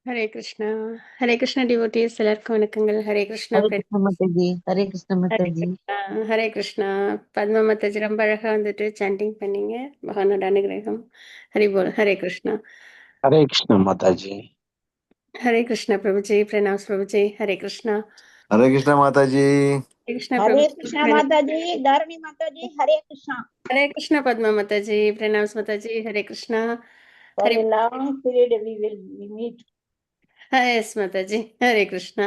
Hare Krishna. Hare Krishna devotees எல்லாருக்கும் வணக்கங்கள். ஹரே கிருஷ்ணா हरे friend. Krishna माता जी। हरे कृष्ण ஹரே माता जी। கிருஷ்ணா. ஹரே கிருஷ்ணா. பத்மா மாதாஜி ரொம்ப அழகா வந்துட்டு சாண்டிங் பண்ணீங்க. பகவானோட அனுகிரகம். ஹரி போல். ஹரே கிருஷ்ணா. हरे कृष्ण माता जी। ஹரே கிருஷ்ணா பிரபுஜி. பிரணாம் பிரபுஜி. ஹரே கிருஷ்ணா. हरे कृष्णा माता जी। ஹரே கிருஷ்ணா हरे பிரபுஜி. कृष्ण माता जी। धरणी माता जी। हरे कृष्ण। ஹரே கிருஷ்ணா பத்மா மாதாஜி. பிரணாம் மாதாஜி. ஹரே கிருஷ்ணா. For ஹரி a long period we will meet. Yes மாதாஜி. ஹரே கிருஷ்ணா.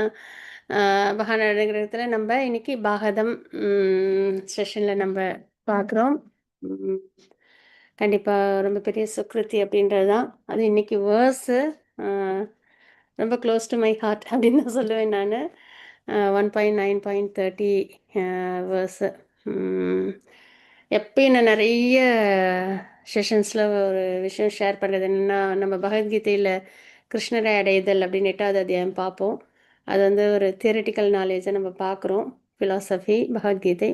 பகவான் அனுகிரகத்தில் நம்ம இன்னைக்கு பாகதம் செஷனில் நம்ம பார்க்குறோம். கண்டிப்பாக ரொம்ப பெரிய சுக்ருதி அப்படின்றது தான். அது இன்னைக்கு வேர்ஸு ரொம்ப க்ளோஸ் டு மை ஹார்ட் அப்படின்னு தான் சொல்லுவேன் நான். 1.9.30 வேர்ஸு. எப்பயும் நான் நிறைய செஷன்ஸில் ஒரு விஷயம் ஷேர் பண்ணுறது என்னென்னா, நம்ம பகவத்கீதையில் கிருஷ்ணரை அடைதல் அப்படின்னு 8வது அத்தியாயம் பார்ப்போம். அது வந்து ஒரு தியரிட்டிக்கல் நாலேஜை நம்ம பார்க்குறோம். ஃபிலாசபி பகவத்கீதை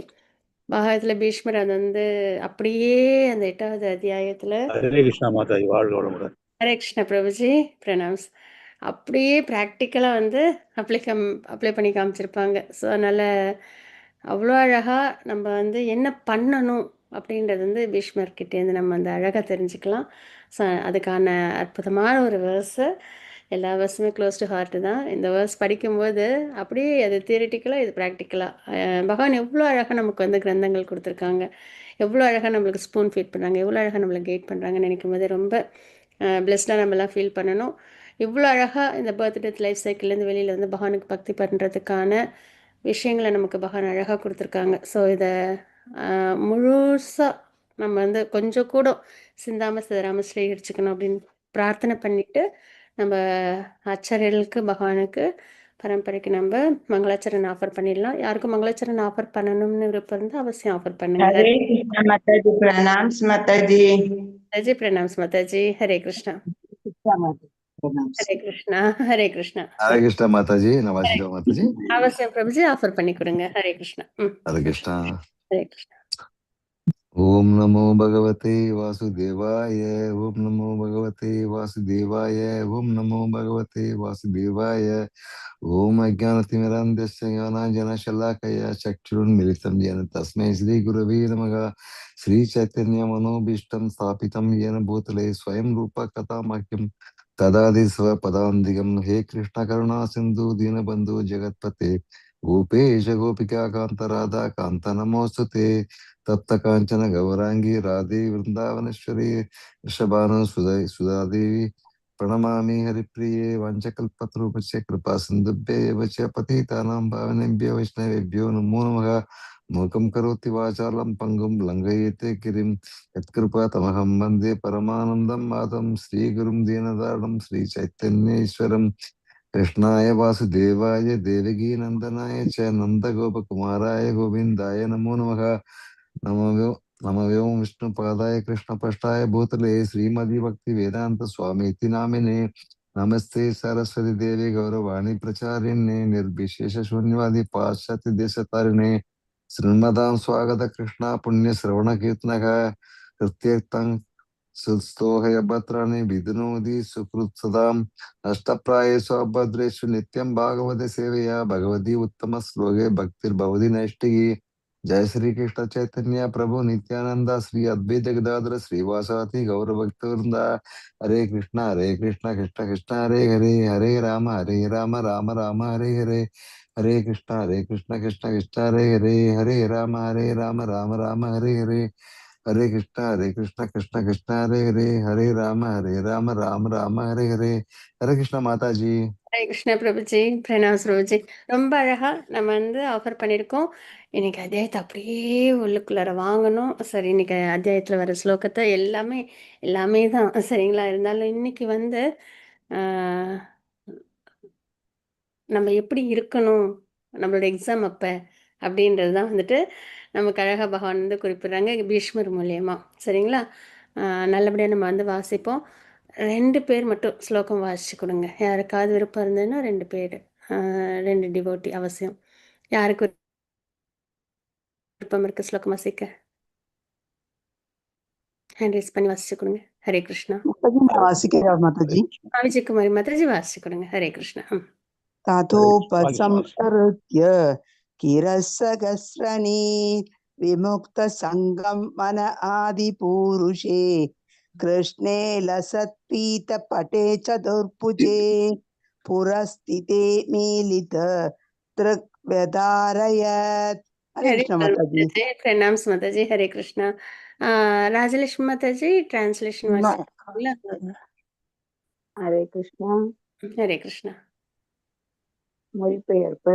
பாகவத்தில் பீஷ்மர் அது வந்து அப்படியே அந்த 8வது அத்தியாயத்தில் हरे कृष्णा माता जी வாழ்க வளமுடன். ஹரே கிருஷ்ண பிரபுஜி பிரணாம்ஸ் அப்படியே ப்ராக்டிக்கலாக வந்து அப்ளை பண்ணி காமிச்சிருப்பாங்க. ஸோ அதனால் அவ்வளோ அழகாக நம்ம வந்து என்ன பண்ணணும் அப்படின்றது வந்து பீஷ்மர்கிட்டேருந்து நம்ம அந்த அழகாக தெரிஞ்சுக்கலாம். ஸோ அதுக்கான அற்புதமான ஒரு வேர்ஸு. எல்லா வேர்ஸுமே க்ளோஸ் டு ஹார்ட்டு தான். இந்த வேர்ஸ் படிக்கும்போது அப்படியே அது தியரிட்டிக்கலாக இது ப்ராக்டிக்கலாக பகவான் எவ்வளோ அழகாக நமக்கு வந்து கிரந்தங்கள் கொடுத்துருக்காங்க, எவ்வளோ அழகாக நம்மளுக்கு ஸ்பூன் ஃபீட் பண்ணுறாங்க, எவ்வளோ அழகாக நம்மளை கைட் பண்ணுறாங்கன்னு நினைக்கும் போது ரொம்ப பிளெஸ்டாக நம்மலாம் ஃபீல் பண்ணணும். இவ்வளோ அழகாக இந்த பர்த் டெத் லைஃப் சைக்கிள்லேருந்து வெளியில் வந்து பகவானுக்கு பக்தி பண்ணுறதுக்கான விஷயங்களை நமக்கு பகவான் அழகாக கொடுத்துருக்காங்க. ஸோ இதை முழுசாக நம்ம வந்து கொஞ்சம் கூட சிந்தாமல் சிதறாமல் ஸ்வீகரிச்சுக்கணும் அப்படின்னு பிரார்த்தனை பண்ணிட்டு நம்ம ஆச்சாரியர்களுக்கு பகவானுக்கு பரம்பரைக்கு நம்ம மங்களாச்சரண் ஆஃபர் பண்ணிடலாம். யாருக்கும் மங்களாச்சரண் ஆஃபர் பண்ணணும்னு விருப்பம் இருந்தால் அவசியம் ஆஃபர் பண்ணுங்க. हरे कृष्ण माता जी। प्रणाम माता जी। மாதாஜி பிரணாம்ஸ் மாதாஜி. ஹரே கிருஷ்ணா. कृष्णा माता जी, प्रणाम। ஹரே கிருஷ்ணா. ஹரே கிருஷ்ணா. हरे कृष्णा माता जी। नमस्ते माता जी। அவசியம் பிரபுஜி ஆஃபர் பண்ணி கொடுங்க. ஹரே கிருஷ்ணா. हरे कृष्णा। ஹரே கிருஷ்ணா. ओम नमो भगवते वासुदेवाय। ओम नमो भगवते वासुदेवाय। ओम नमो भगवते वासुदेवाय। ओम अज्ञानतिमिरान्धस्य ज्ञानाञ्जनशलाकया चक्षुरुन्मिलितं येन तस्मै श्रीगुरवे नमः। श्रीचैतन्यमनोभीष्टं स्थापितं येन भूतले स्वयं रूप कथामह्यं तदादि स्वपदान्तिकं। हे कृष्णकरुणा सिन्धु दीनबन्धु जगत्पते गोपेश गोपिका कान्त राधा कान्त नमोऽस्तुते। तप्त कांचन गौरांगी राधे वृंदावनेश्वरी वृषभानुसुते सुधादेवी प्रणमामि हरिप्रिये। वंशकल्पतरुभ्यश्च कृपा सिन्धुभ्येव च पतितानां पावनेभ्यो वैष्णवेभ्यो नमो नमः। मूकं करोति वाचालं पङ्गुं लङ्घयेते गिरिं यत्कृपातमहं वन्दे परमानन्दं माधवं श्रीगुरुं दीनदारणं श्रीचैतन्येश्वरं। कृष्णाय वासुदेवाय देवकी नन्दनाय च नन्दगोपकुमाराय गोविन्दाय नमो नमः। नमो विष्णुपादाय कृष्णपष्टाय भूतले श्रीमती भक्ति वेदांत स्वामी इति नामिने। नमस्ते सरस्वती देवी गौरवाणी प्रचारिणे निर्विशेष शून्यवादी पाश्चात्य देशतारिणे। श्रीमदां स्वागत कृष्णा पुण्य श्रवण कीर्तनः कृत्यक्तं सुस्तोहयभद्राणि विधुनोति सुकृत् सदाम् अष्टप्रायेषु अभद्रेषु नित्यं भागवते सेवया भगवती उत्तम श्लोके भक्तिर्भवति नैष्टिकी। जय श्री कृष्ण चैतन्य प्रभु नित्यानंद श्री अद्वैत गदाधर श्रीवासाति गौर भक्त वृंदा। हरे कृष्ण कृष्ण कृष्ण हरे हरे हरे राम राम राम हरे हरे। हरे कृष्ण कृष्ण कृष्ण हरे हरे हरे राम राम राम हरे हरे। हरे कृष्ण कृष्ण कृष्ण हरे हरे हरे राम राम हरे हरे। हरे कृष्ण माता जी। ஹரே கிருஷ்ணா பிரபுஜி. பிரணாம்ஸ் பிரபுஜி. ரொம்ப அழகாக நம்ம வந்து ஆஃபர் பண்ணியிருக்கோம். இன்னைக்கு அத்தியாயத்தை அப்படியே உள்ளுக்குள்ளார வாங்கணும். சரி, இன்னைக்கு அத்தியாயத்தில் வர ஸ்லோகத்தை எல்லாமே எல்லாமே தான் சரிங்களா. இருந்தாலும் இன்னைக்கு வந்து ஆஹ், நம்ம எப்படி இருக்கணும், நம்மளோட எக்ஸாம் அப்போ அப்படின்றது தான் வந்துட்டு நமக்கு அழகாக பகவான் வந்து குறிப்பிடுறாங்க பீஷ்மர் மூலியமா. சரிங்களா. நல்லபடியாக நம்ம வந்து வாசிப்போம். 2 பேர் மட்டும் ஸ்லோகம் வாசிச்சு கொடுங்க. யாருக்காவது விருப்பம் இருந்ததுன்னா 2 பேர், 2 டிவோட்டி அவசியம். யாருக்கு விருப்பம் இருக்கு ஸ்லோகம் வாசிக்க? ஹேண்ட் ரைஸ் பண்ணி வாசிச்சு கொடுங்க. ஹரே கிருஷ்ணா. மாதாஜி நான் வாசிக்கிறேன் மாதாஜி. விஜயகுமாரி மாதாஜி வாசிச்சு கொடுங்க. ஹரே கிருஷ்ணா. ததோபசம்ஹருத்ய கிரசகஸ்ரணி விமுக்த சங்கம் மன ஆதி பூருஷே கிருஷ்ணே லசத்பீத பட்டே சதுர்புஜே புரஸ்திதே மீலித திருக்வதாரயத். ஹரே கிருஷ்ணா மாதாஜி. பிரணாம்ஸ் மாதாஜி. ஹரே கிருஷ்ணா. ராஜலட்சுமி மாதாஜி டிரான்ஸ்லேஷன் வாசிக்கிறீங்களா? ஹரே கிருஷ்ணா. ஹரே கிருஷ்ணா. மொழிபெயர்ப்பு.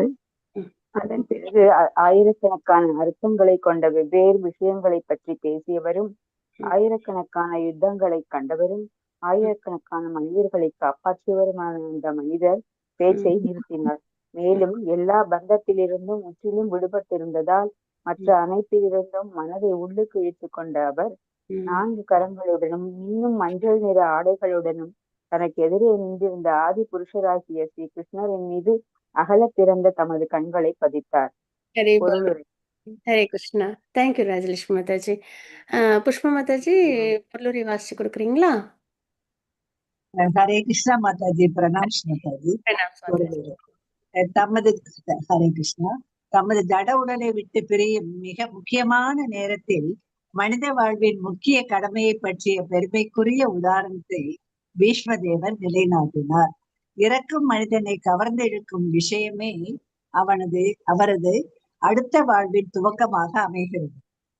ம். அதன் பிறகு ஆயிரக்கணக்கான அர்த்தங்களை கொண்ட வெவ்வேறு விஷயங்களை பற்றி பேசியவரும், ஆயிரக்கணக்கான யுத்தங்களை கண்டவரும், ஆயிரக்கணக்கான மனிதர்களை காப்பாற்றியவருமான அந்த மனிதர் பேச்சை நிறுத்தினார். மேலும் எல்லா பந்தத்திலிருந்தும் முற்றிலும் விடுபட்டிருந்ததால் மற்ற அனைத்திலிருந்தும் மனதை உள்ளுக்கு இழுத்துக் கொண்ட அவர் 4 கரங்களுடனும் இன்னும் மஞ்சள் நிற ஆடைகளுடனும் தனக்கு எதிரே நின்றிருந்த ஆதி புருஷராகிய ஸ்ரீ கிருஷ்ணரின் மீது அகல திறந்த தமது கண்களை பதித்தார். ஹரே கிருஷ்ணா. தேங்க்யூ ராஜலட்சுமி மாதாஜி. புஷ்பா மாதாஜி பொருளுரை வாசிச்சு கொடுக்குறீங்களா? ஹரே கிருஷ்ணா மாதாஜி. பிரணாம்ஸ் மாதாஜி. தமது ஹரே கிருஷ்ணா தமது ஜட உடலை விட்டு பிரியும் மிக முக்கியமான நேரத்தில் மனித வாழ்வின் முக்கிய கடமையை பற்றிய பெருமைக்குரிய உதாரணத்தை பீஷ்மதேவர் நிலைநாட்டினார். இறக்கும் மனிதனை கவர்ந்தெழுக்கும் விஷயமே அவரது அடுத்த வாழ்வின் துவக்கமாக அமைகிறது.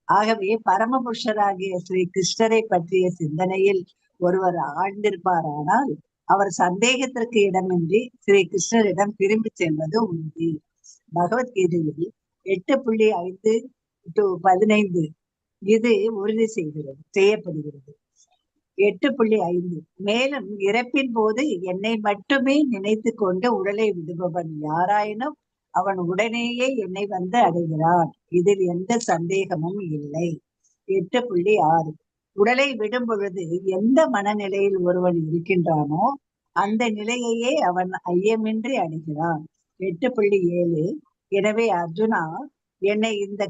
ஆகவே பரமபுருஷராகிய ஸ்ரீ கிருஷ்ணரை பற்றிய சிந்தனையில் ஒருவர் ஆழ்ந்திருப்பாரானால் அவர் சந்தேகத்திற்கு இடமின்றி ஸ்ரீ கிருஷ்ணரிடம் திரும்பி செல்வது உறுதி. பகவத்கீதையில் 8.5 to 15 இது உறுதி செய்யப்படுகிறது. 8.5 மேலும் இறப்பின் போது என்னை மட்டுமே நினைத்து கொண்டு உடலை விடுபவன் யாராயினும் அவன் உடனேயே என்னை வந்து அடைகிறான், இதில் எந்த சந்தேகமும் இல்லை. 8.6 உடலை விடும் பொழுது எந்த மனநிலையில் ஒருவன் இருக்கின்றானோ அந்த நிலையையே அவன் ஐயமின்றி அடைகிறான். 8.7 எனவே அர்ஜுனா, என்னை இந்த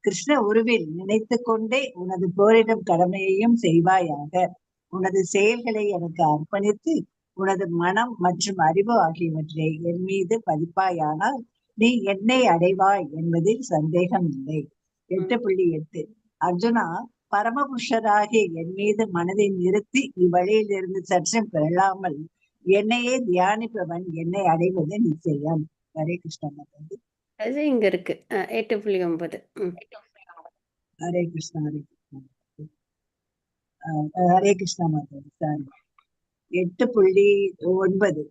கிருஷ்ண உருவில் நினைத்து கொண்டே உனது போரிடும் கடமையையும் செய்வாயாக. உனது செயல்களை எனக்கு அர்ப்பணித்து உனது மனம் மற்றும் அறிவு ஆகியவற்றை என் மீது பதிப்பாயானால் நீ என்னை அடைவாய் என்பதில் சந்தேகம் இல்லை. 8.8 அர்ஜுனா, பரமபுருஷராகிய என் மீது மனதை நிறுத்தி இவ்வழியிலிருந்து சற்றும் பெறலாமல் என்னையே தியானிப்பவன் என்னை அடைவது நிச்சயம். ஹரே கிருஷ்ணா மாதாஜி. அது இங்க இருக்கு 8.9. ஹரே கிருஷ்ணா. ஹரே கிருஷ்ணா மாதாஜி. சாரி 8.9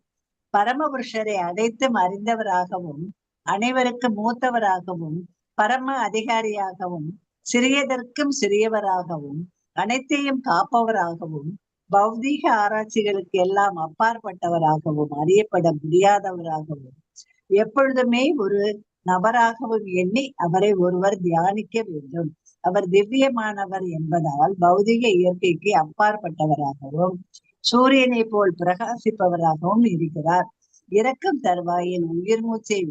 பரமபுருஷரை அனைத்தும் அறிந்தவராகவும் அனைவருக்கு மூத்தவராகவும் பரம அதிகாரியாகவும் சிறியதற்கும் சிறியவராகவும் அனைத்தையும் காப்பவராகவும் பௌதீக ஆராய்ச்சிகளுக்கு எல்லாம் அப்பாற்பட்டவராகவும் அறியப்பட முடியாதவராகவும் எப்பொழுதுமே ஒரு நபராகவும் எண்ணி அவரை ஒருவர் தியானிக்க வேண்டும். அவர் திவ்யமானவர் என்பதால் பௌதிக இயற்கைக்கு அப்பாற்பட்டவராகவும் சூரியனை போல் பிரகாசிப்பவராகவும் இருக்கிறார். இறக்கும் தருவாயில் உயிர் மூச்சை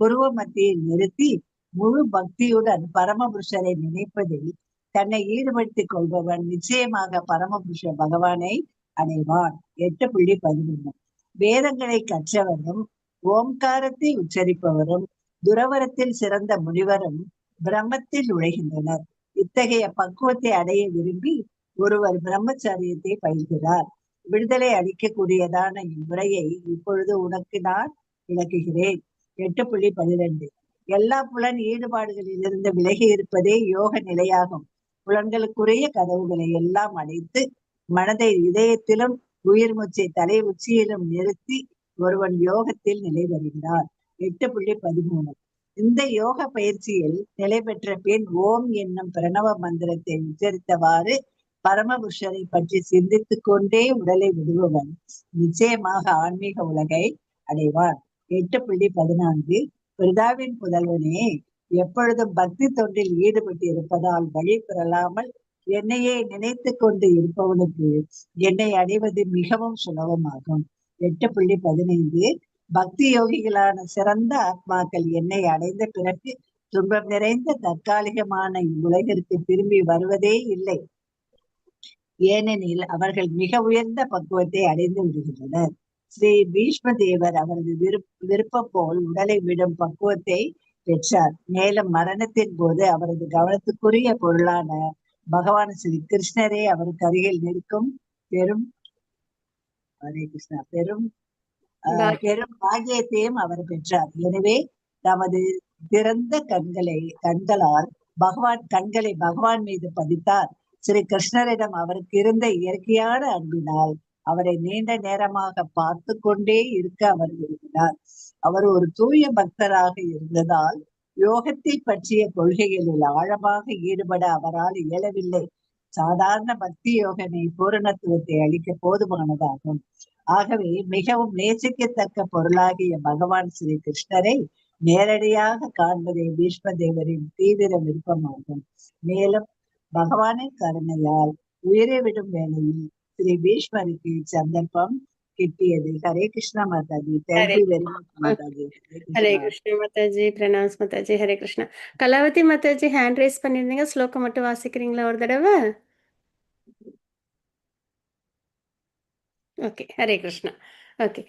புருவ மத்தியில் நிறுத்தி முழு பக்தியுடன் பரமபுருஷரை நினைப்பதில் தன்னை ஈடுபடுத்திக் கொள்பவன் நிச்சயமாக பரமபுருஷ பகவானை அடைவான். 8.11 வேதங்களை கற்றவரும் ஓம்காரத்தை உச்சரிப்பவரும் துறவரத்தில் சிறந்த முனிவரும் பிரம்மத்தில் நுழைகின்றனர். இத்தகைய பக்குவத்தை அடைய விரும்பி ஒருவர் பிரம்மச்சரியத்தை பயில்கிறார். விடுதலை அளிக்கக்கூடியதான இம்முறையை இப்பொழுது உனக்கு நான் விளக்குகிறேன். 8.12 எல்லா புலன் ஈடுபாடுகளிலிருந்து விலகி இருப்பதே யோக நிலையாகும். புலன்களுக்குரிய கதவுகளை எல்லாம் அடைத்து மனதை இதயத்திலும் உயிர் மூச்சை தலை உச்சியிலும் நிறுத்தி ஒருவன் யோகத்தில் நிலை வருகிறார். 8.13 இந்த யோக பயிற்சியில் நிலை பெற்ற பின் ஓம் என்னும் பிரணவ மந்திரத்தை உச்சரித்தவாறு பரமபுருஷரை பற்றி சிந்தித்துக் கொண்டே உடலை விடுபவன் நிச்சயமாக ஆன்மீக உலகை அடைவான். 8.14 பிதாவின் புதல்வனே, எப்பொழுதும் பக்தி தொண்டில் ஈடுபட்டு இருப்பதால் வழி பெறலாமல் என்னையே நினைத்து கொண்டு இருப்பவனுக்கு என்னை அடைவது மிகவும் சுலபமாகும். 8.15 பக்தி யோகிகளான சிறந்த ஆத்மாக்கள் என்னை அடைந்த பிறகு துன்பம் நிறைந்த தற்காலிகமான இவ்வுலகிற்கு திரும்பி வருவதே இல்லை. ஏனெனில் அவர்கள் மிக உயர்ந்த பக்குவத்தை அடைந்து விடுகின்றனர். ஸ்ரீ பீஷ்ம தேவர் அவரது விருப்பம் போல் உடலை விடும் பக்குவத்தை பெற்றார். மேலும் மரணத்தின் போது அவரது கவனத்துக்குரிய பொருளான பகவான் ஸ்ரீ கிருஷ்ணரே அவருக்கு அருகில் நிற்கும் பெரும் ஹரே கிருஷ்ணா பெரும் பெரும் பாக்கியத்தையும் அவர் பெற்றார். எனவே தமது திறந்த கண்களால் பகவான் மீது பதித்தார். ஸ்ரீ கிருஷ்ணரிடம் அவருக்கு இருந்த இயற்கையான அன்பினால் அவரை நீண்ட நேரமாக பார்த்து கொண்டே இருக்க அவர் விரும்பினார். அவர் ஒரு தூய பக்தராக இருந்ததால் யோகத்தை பற்றிய கொள்கைகளில் ஆழமாக ஈடுபட அவரால் இயலவில்லை. சாதாரண பக்தி யோகனை பூரணத்துவத்தை அளிக்க போதுமானதாகும். ஆகவே மிகவும் நேசிக்கத்தக்க பொருளாகிய பகவான் ஸ்ரீ கிருஷ்ணரை நேரடியாக காண்பதே பீஷ்ம தேவரின் தீவிர விருப்பமாகும். மேலும் பகவானின் கருணையால் உயிரை விடும் வேளையில் ஸ்ரீ பீஷ்மருக்கு சந்தர்ப்பம் கிட்டியது. Hare Krishna Mataji. Thank you very much Mataji. Hare Krishna Mataji. Pranams Mataji. Hare Krishna. Kalavathi Mataji hand rice பண்ணியிருந்தீங்க, ஸ்லோகம் மட்டும் வாசிக்கிறீங்களா ஒரு தடவை? ஓகே, ஹரே கிருஷ்ணா. ஓகே,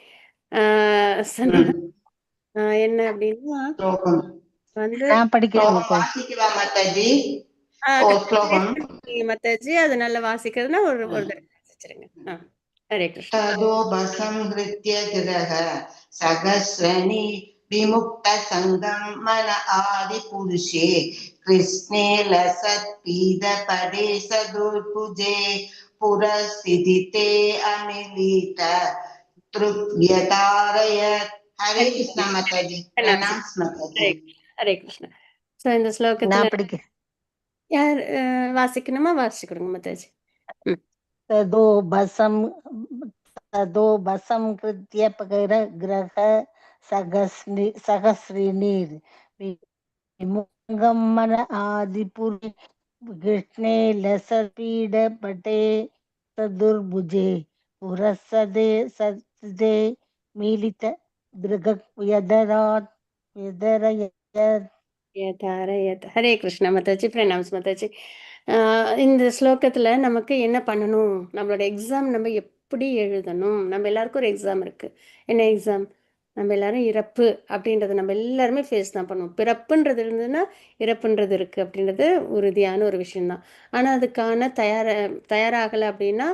என்ன அப்படின்னா வந்து நான் படிக்கிறேன் மாதாஜி. மாதாஜி அது நல்லா வாசிக்கிறதுனா ஒரு தடவை வாசிச்சிருங்க. ஹரே கிருஷ்ணா. ததோபசம்ஹ்ருத்ய கிரஹ சகஸ்ரணி விமுக்த சங்கம் மன ஆதி புருஷே கிருஷ்ணே லசத் பீத படே சதுர்புஜே புரஸ்திதிதே அமிலித த்ருத்யதாரயத். ஹரே கிருஷ்ணா மாதாஜி. பிரணாம்ஸ் மாதாஜி. ஹரே கிருஷ்ணா. சோ இந்த ஸ்லோகத்துல நான் படிக்கிறேன். யார் வாசிக்கணுமா? வாசிச்சு கொடுங்க மாதாஜி. ததோபசம்ஹ்ருத்ய கிரஹ சகஸ்ரிணீர் விமுகம் மன ஆதிபுரி கிருஷ்ணே லசபீட பட்டே சதுர்புஜே புரசதே சதே மீலித திருகக் யதராத் யதரயத். ஹரே கிருஷ்ணா மாதாஜி. பிரணாம்ஸ் மாதாஜி. இந்த ஸ்லோகத்துல நமக்கு என்ன பண்ணணும், நம்மளோட எக்ஸாம் நம்ம எப்படி எழுதணும், நம்ம எல்லாருக்கும் ஒரு எக்ஸாம் இருக்கு. என்ன எக்ஸாம்? நம்ம எல்லாரும் இறப்பு அப்படின்றத நம்ம எல்லாருமே ஃபேஸ் தான் பண்ணுவோம். பிறப்புன்றது இருந்ததுன்னா இறப்புன்றது இருக்கு அப்படின்றது உறுதியான ஒரு விஷயம்தான். ஆனால் அதுக்கான தயாராகலை அப்படின்னா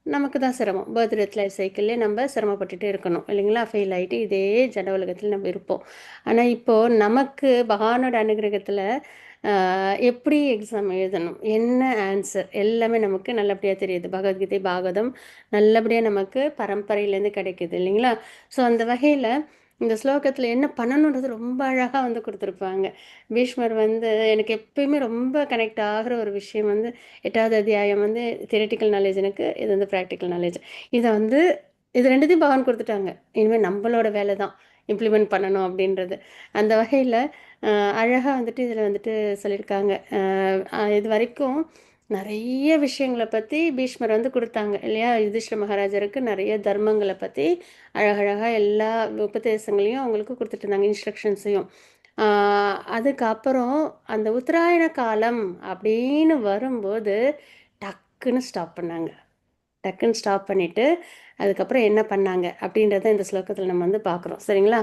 நமக்கு தான் சிரமம். பர்த் லைஃப் சைக்கிள்லேயே நம்ம சிரமப்பட்டுட்டே இருக்கணும் இல்லைங்களா? ஃபெயில் ஆகிட்டு இதே ஜட உலகத்தில் நம்ம இருப்போம். ஆனால் இப்போது நமக்கு பகவானோட அனுகிரகத்தில் எப்படி எக்ஸாம் எழுதணும், என்ன ஆன்சர் எல்லாமே நமக்கு நல்லபடியாக தெரியுது. பகவத்கீதை பாகவதம் நல்லபடியாக நமக்கு பரம்பரையிலேருந்து கிடைக்குது இல்லைங்களா? ஸோ அந்த வகையில் இந்த ஸ்லோகத்தில் என்ன பண்ணணுன்றது ரொம்ப அழகாக வந்து கொடுத்துருப்பாங்க. பீஷ்மர் வந்து எனக்கு எப்பயுமே ரொம்ப கனெக்ட் ஆகிற ஒரு விஷயம் வந்து 8வது அத்தியாயம் வந்து தியரிட்டிக்கல் நாலேஜ், எனக்கு இது வந்து ப்ராக்டிக்கல் நாலேஜ். இதை வந்து இது ரெண்டுத்தையும் பகவான் கொடுத்துட்டாங்க. இனிமேல் நம்மளோட வேலை தான் இம்ப்ளிமெண்ட் பண்ணணும் அப்படின்றது. அந்த வகையில் அழகாக வந்துட்டு இதில் வந்துட்டு சொல்லியிருக்காங்க. இது வரைக்கும் நிறைய விஷயங்களை பற்றி பீஷ்மர் வந்து கொடுத்தாங்க இல்லையா? யுதிஷ்டிர மகாராஜருக்கு நிறைய தர்மங்களை பற்றி அழகழகாக எல்லா உபதேசங்களையும் அவங்களுக்கு கொடுத்துட்டு இருந்தாங்க, இன்ஸ்ட்ரக்ஷன்ஸையும். அதுக்கப்புறம் அந்த உத்தராயண காலம் அப்படின்னு வரும்போது டக்குன்னு ஸ்டாப் பண்ணாங்க. டக்குன்னு ஸ்டாப் பண்ணிவிட்டு அதுக்கப்புறம் என்ன பண்ணாங்க அப்படின்றத இந்த ஸ்லோகத்தில் நம்ம வந்து பார்க்குறோம். சரிங்களா?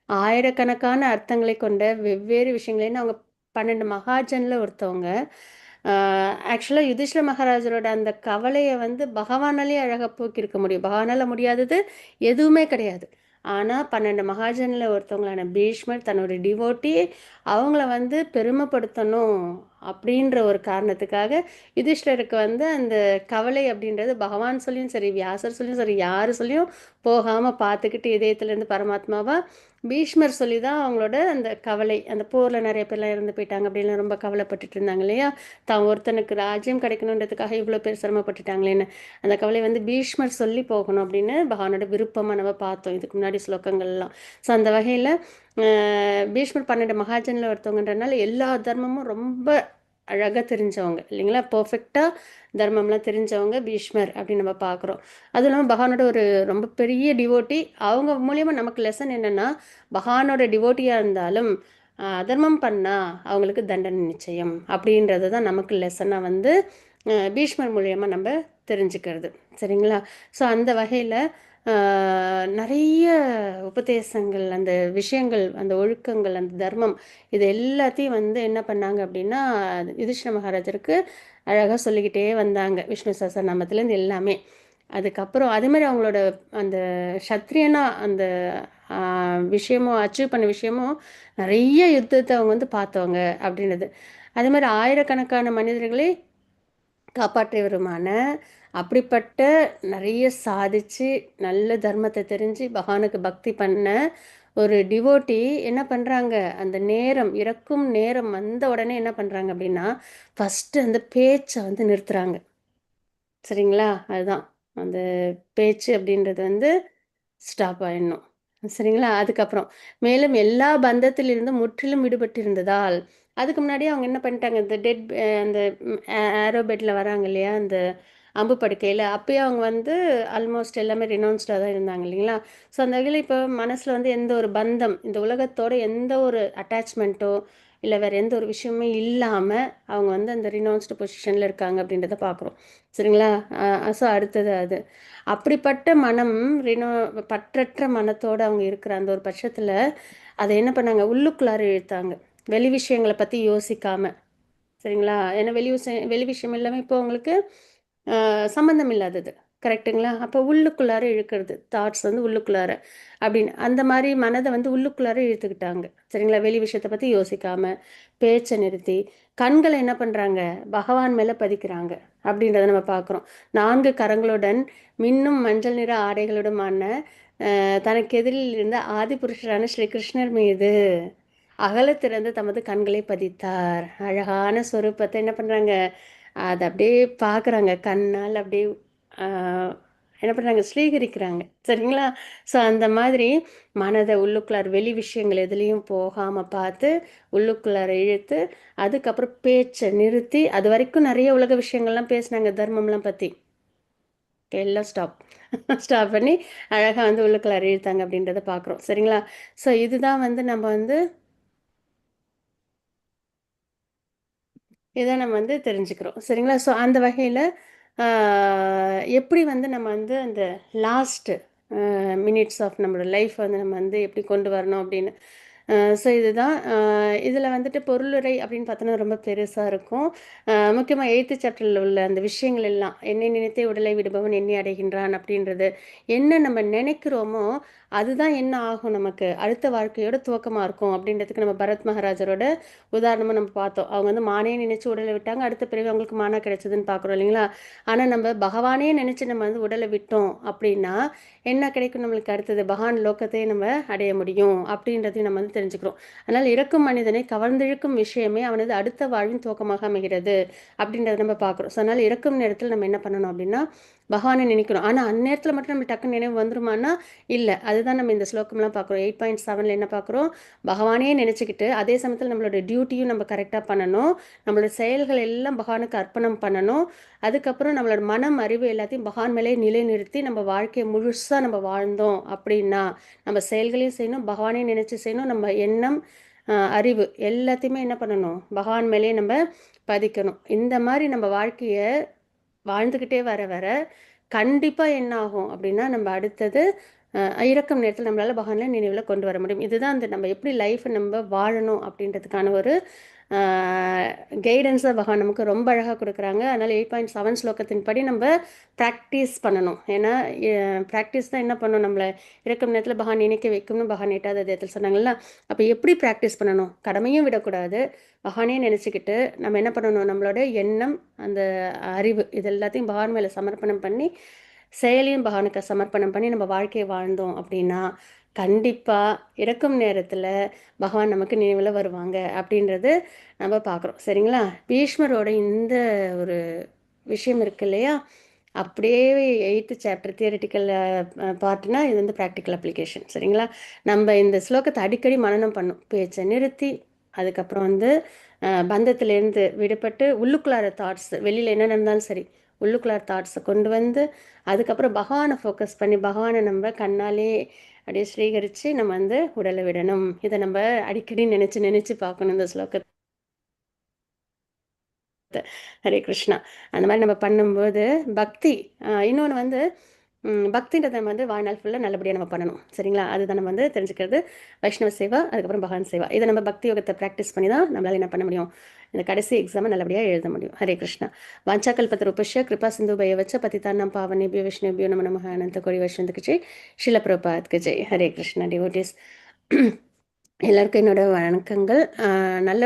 ஆயிரக்கணக்கான அர்த்தங்களை கொண்ட வெவ்வேறு விஷயங்களேன்னு அவங்க 12 மகாஜனில் ஒருத்தவங்க. ஆக்சுவலாக யுதிஷ்டிர மகாராஜரோட அந்த கவலையை வந்து பகவானாலே அழகாக போக்கியிருக்க முடியும். பகவானால் முடியாதது எதுவுமே கிடையாது. ஆனால் 12 மகாஜனில் ஒருத்தவங்களான பீஷ்மர் தன்னோட டிவோட்டி அவங்கள வந்து பெருமைப்படுத்தணும் அப்படின்ற ஒரு காரணத்துக்காக யுதிஷ்டருக்கு வந்து அந்த கவலை அப்படின்றது பகவான் சொல்லியும் சரி, வியாசர் சொல்லியும் சரி, யார் சொல்லியும் போகாமல் பார்த்துக்கிட்டு இதயத்துலேருந்து பரமாத்மாவா பீஷ்மர் சொல்லி தான் அவங்களோட அந்த கவலை, அந்த போரில் நிறைய பேர்லாம் இறந்து போயிட்டாங்க அப்படின்லாம் ரொம்ப கவலைப்பட்டுட்டு இருந்தாங்க இல்லையா? தான் ஒருத்தனுக்கு ராஜ்யம் கிடைக்கணுன்றதுக்காக இவ்வளோ பேர் சிரமப்பட்டுட்டாங்களேன்னு அந்த கவலை வந்து பீஷ்மர் சொல்லி போகணும் அப்படின்னு பகவானோட விருப்பமாக நம்ம பார்த்தோம் இதுக்கு முன்னாடி ஸ்லோகங்கள்லாம். ஸோ அந்த வகையில் பீஷ்மர் 12 மகாஜனில் ஒருத்தவங்கன்றனால எல்லா தர்மமும் ரொம்ப அழகாக தெரிஞ்சவங்க இல்லைங்களா? பர்ஃபெக்டாக தர்மம்லாம் தெரிஞ்சவங்க பீஷ்மர் அப்படின்னு நம்ம பார்க்குறோம். அதுவும் இல்லாமல் பகவானோட ஒரு ரொம்ப பெரிய டிவோட்டி. அவங்க மூலியமாக நமக்கு லெசன் என்னென்னா, பகவானோட டிவோட்டியாக இருந்தாலும் அதர்மம் பண்ணால் அவங்களுக்கு தண்டனை நிச்சயம் அப்படின்றது தான் நமக்கு லெசனாக வந்து பீஷ்மர் மூலியமாக நம்ம தெரிஞ்சுக்கிறது. சரிங்களா? ஸோ அந்த வகையில் நிறைய உபதேசங்கள், அந்த விஷயங்கள், அந்த ஒழுக்கங்கள், அந்த தர்மம், இது எல்லாத்தையும் வந்து என்ன பண்ணாங்க அப்படின்னா யுதிஷ்ண மகாராஜருக்கு அழகாக சொல்லிக்கிட்டே வந்தாங்க, விஷ்ணு சஹஸ்ரநாமத்துலேருந்து எல்லாமே. அதுக்கப்புறம் அதே மாதிரி அவங்களோட அந்த சத்ரியனா அந்த விஷயமும் அச்சீவ் பண்ண விஷயமும் நிறைய யுத்தத்தை அவங்க வந்து பார்த்தவங்க அப்படின்றது. அதே மாதிரி ஆயிரக்கணக்கான மனிதர்களை காப்பாற்றியவருமான அப்படிப்பட்ட நிறைய சாதிச்சு நல்ல தர்மத்தை தெரிஞ்சு பகவானுக்கு பக்தி பண்ண ஒரு டிவோட்டி என்ன பண்ணுறாங்க, அந்த நேரம் இறக்கும் நேரம் வந்த உடனே என்ன பண்ணுறாங்க அப்படின்னா ஃபஸ்ட்டு அந்த பேச்சை வந்து நிறுத்துறாங்க. சரிங்களா? அதுதான் அந்த பேச்சு அப்படின்றது வந்து ஸ்டாப் ஆயிடணும். சரிங்களா? அதுக்கப்புறம் மேலும் எல்லா பந்தத்திலிருந்து முற்றிலும் விடுபட்டு இருந்ததால் அதுக்கு முன்னாடியே அவங்க என்ன பண்ணிட்டாங்க, இந்த அந்த ஏரோ பெட்டில் வராங்க இல்லையா, அந்த அம்பு படுக்கையில், அப்பயே அவங்க வந்து ஆல்மோஸ்ட் எல்லாமே ரினவுன்ஸ்டாக தான் இருந்தாங்க இல்லைங்களா? ஸோ அந்த வகையில் இப்போ மனசில் வந்து எந்த ஒரு பந்தம், இந்த உலகத்தோட எந்த ஒரு அட்டாச்மெண்ட்டோ இல்லை வேறு எந்த ஒரு விஷயமே இல்லாமல் அவங்க வந்து அந்த ரினவுன்ஸ்டு பொசிஷனில் இருக்காங்க அப்படின்றத பார்க்குறோம். சரிங்களா? ஸோ அடுத்தது அது அப்படிப்பட்ட மனம் பற்றற்ற மனத்தோடு அவங்க இருக்கிற அந்த ஒரு பட்சத்தில் அதை என்ன பண்ணாங்க, உள்ளுக்குள்ளார இழுத்தாங்க, வெளி விஷயங்களை பற்றி யோசிக்காமல். சரிங்களா? ஏன்னா வெளி விஷயம் எல்லாமே இப்போ உங்களுக்கு சம்மந்தம் இல்லாதது. கரெக்டுங்களா? அப்போ உள்ளுக்குள்ளார இழுக்கிறது, தாட்ஸ் வந்து உள்ளுக்குள்ளார அப்படின்னு அந்த மாதிரி மனதை வந்து உள்ளுக்குள்ளார இழுத்துக்கிட்டாங்க. சரிங்களா? வெளி விஷயத்தை பற்றி யோசிக்காமல் பேச்சை நிறுத்தி கண்களை என்ன பண்ணுறாங்க, பகவான் மேலே பதிக்கிறாங்க அப்படின்றத நம்ம பார்க்குறோம். 4 கரங்களுடன் மின்னும் மஞ்சள் நிற ஆடைகளுடமான தனக்கு எதிரில் இருந்த ஆதி புருஷரான ஸ்ரீ கிருஷ்ணர் மீது அகல திறந்து தமது கண்களை பதித்தார். அழகான ஸ்வரூபத்தை என்ன பண்ணுறாங்க, அதை அப்படியே பார்க்குறாங்க, கண்ணால் அப்படியே என்ன பண்ணுறாங்க, ஸ்வீகரிக்கிறாங்க. சரிங்களா? ஸோ அந்த மாதிரி மனதை உள்ளுக்குள்ளார் வெளி விஷயங்கள் எதுலேயும் போகாமல் பார்த்து உள்ளுக்குள்ளார இழுத்து அதுக்கப்புறம் பேச்சை நிறுத்தி, அது வரைக்கும் நிறைய உலக விஷயங்கள்லாம் பேசினாங்க, தர்மம்லாம் பற்றி. எல்லாம் ஸ்டாப் பண்ணி அழகாக வந்து உள்ளுக்குள்ளார இழுத்தாங்க அப்படின்றத பார்க்குறோம். சரிங்களா? ஸோ இதுதான் வந்து நம்ம வந்து இதை நம்ம வந்து தெரிஞ்சுக்கிறோம். சரிங்களா? ஸோ அந்த வகையில் எப்படி வந்து நம்ம வந்து அந்த லாஸ்ட்டு மினிட்ஸ் ஆஃப் நம்மளோட லைஃப் வந்து நம்ம வந்து எப்படி கொண்டு வரணும் அப்படின்னு. ஸோ இதுதான் இதில் வந்துட்டு பொருளுரை அப்படின்னு பார்த்தோன்னா ரொம்ப பெருசாக இருக்கும். முக்கியமாக 8th சாப்டரில் உள்ள அந்த விஷயங்கள் எல்லாம், என்னை நினைத்தே உடலை விடுபவன் எண்ணி அடைகின்றான் அப்படின்றது, என்ன நம்ம நினைக்கிறோமோ அதுதான் என்ன ஆகும், நமக்கு அடுத்த வாழ்க்கையோட துவக்கமாக இருக்கும் அப்படின்றதுக்கு நம்ம பரத் மகாராஜரோட உதாரணமாக நம்ம பார்த்தோம். அவங்க வந்து மானே நினைச்சு உடலை விட்டாங்க, அடுத்த பிறகு அவங்களுக்கு மானா கிடைச்சதுன்னு பார்க்குறோம் இல்லைங்களா? ஆனால் நம்ம பகவானே நினச்சி நம்ம வந்து உடலை விட்டோம் அப்படின்னா என்ன கிடைக்கும் நம்மளுக்கு, அடுத்தது பகவான் லோகத்தையே நம்ம அடைய முடியும் அப்படின்றதையும் நம்ம வந்து தெரிஞ்சுக்கிறோம். அதனால் இறக்கும் மனிதனை கவர்ந்திழுக்கும் விஷயமே அவனது அடுத்த வாழ்வின் துவக்கமாக அமைகிறது அப்படின்றத நம்ம பார்க்குறோம். ஸோ அதனால் இறக்கும் நேரத்தில் நம்ம என்ன பண்ணணும் அப்படின்னா பகவானை நினைக்கணும். ஆனால் அந்நேரத்தில் மட்டும் நம்ம டக்குன்னு நினைவு வந்துருமானா இல்லை. அதுதான் நம்ம இந்த ஸ்லோகம்லாம் பார்க்குறோம். 8.7 என்ன பார்க்குறோம், பகவானே நினச்சிக்கிட்டு அதே சமயத்தில் நம்மளோட டியூட்டியும் நம்ம கரெக்டாக பண்ணணும், நம்மளோட செயல்கள் எல்லாம் பகவானுக்கு அர்ப்பணம் பண்ணணும். அதுக்கப்புறம் நம்மளோட மனம் அறிவு எல்லாத்தையும் பகவான் மேலே நிலைநிறுத்தி நம்ம வாழ்க்கையை முழுசாக நம்ம வாழ்ந்தோம் அப்படின்னா நம்ம செயல்களையும் செய்யணும், பகவானே நினச்சி செய்யணும், நம்ம எண்ணம் அறிவு எல்லாத்தையுமே என்ன பண்ணணும், பகவான் மேலேயே நம்ம பதிக்கணும். இந்த மாதிரி நம்ம வாழ்க்கையை வாழ்ந்துக்கிட்டே வர வர கண்டிப்பாக என்ன ஆகும் அப்படின்னா நம்ம அடுத்தது இறக்கும் நேரத்தில் நம்மளால் பகவானை நினைவில் கொண்டு வர முடியும். இதுதான் அந்த நம்ம எப்படி லைஃப்பை நம்ம வாழணும் அப்படின்றதுக்கான ஒரு கைடன்ஸாக பகவான் நமக்கு ரொம்ப அழகாக கொடுக்குறாங்க. அதனால் 8.7 ஸ்லோகத்தின் படி நம்ம ப்ராக்டிஸ் பண்ணணும். ஏன்னா ப்ராக்டிஸ் தான் என்ன பண்ணணும், நம்மளை இறக்கும் நேரத்தில் பகவான் நினைக்க வைக்கணும், பகவான் 8வது அத்தியாயத்தில் சொன்னாங்கல்ல. அப்போ எப்படி ப்ராக்டிஸ் பண்ணணும், கடமையும் விடக்கூடாது, பகவானே நினச்சிக்கிட்டு நம்ம என்ன பண்ணணும், நம்மளோட எண்ணம் அந்த அறிவு இது எல்லாத்தையும் பகவான் மேலே சமர்ப்பணம் பண்ணி செயலையும் பகவானுக்கு சமர்ப்பணம் பண்ணி நம்ம வாழ்க்கையை வாழ்ந்தோம் அப்படின்னா கண்டிப்பாக இறக்கும் நேரத்தில் பகவான் நமக்கு நினைவில் வருவாங்க அப்படின்றது நம்ம பார்க்குறோம். சரிங்களா? பீஷ்மரோட இந்த ஒரு விஷயம் இருக்கு இல்லையா, அப்படியே 8th சாப்டர் தியரிட்டிக்கல் பார்ட்னா இது வந்து ப்ராக்டிக்கல் அப்ளிகேஷன். சரிங்களா? நம்ம இந்த ஸ்லோகத்தை அடிக்கடி மனனம் பண்ணும், பேச்சை நிறுத்தி அதுக்கப்புறம் வந்து பந்தத்திலேருந்து விடுபட்டு உள்ளுக்குள்ளார தாட்ஸ், வெளியில் என்ன நடந்தாலும் சரி உள்ளுக்குள்ளார தாட்ஸை கொண்டு வந்து அதுக்கப்புறம் பகவானை ஃபோக்கஸ் பண்ணி பகவானை நம்ம கண்ணாலே அப்படியே ஸ்வீகரித்து நம்ம வந்து உடலை விடணும். இதை நம்ம அடிக்கடி நினச்சி பார்க்கணும் இந்த ஸ்லோகத்தை. ஹரே கிருஷ்ணா. அந்த மாதிரி நம்ம பண்ணும்போது பக்தி, இன்னொன்று வந்து பக்தின்றதை நம்ம வந்து வாழ்நாள் ஃபுல்லாக நல்லபடியாக நம்ம பண்ணணும். சரிங்களா? அதுதான் நம்ம வந்து தெரிஞ்சுக்கிறது. வைஷ்ணவ சேவா, அதுக்கப்புறம் பகவான் சேவா. இதை நம்ம பக்தி யோகத்தை ப்ராக்டிஸ் பண்ணி தான் நம்மளால் என்ன பண்ண முடியும், இந்த கடைசி எக்ஸாமை நல்லபடியாக எழுத முடியும். ஹரே கிருஷ்ணா. வாஞ்சாகல்பத்தரூபஸ்ய கிருபா சிந்து பயவச்ச பதிதானாம் பாவனேபியோ விஷ்ணுபியோ நம நமः. அனந்த கோடி வைஷ்ணவத்துக்கு ஜெய். ஷில பிரபாத்க்கு ஜெய். ஹரே கிருஷ்ணா. டிவோட்டிஸ் எல்லாருக்கும் என்னோட வணக்கங்கள். நல்ல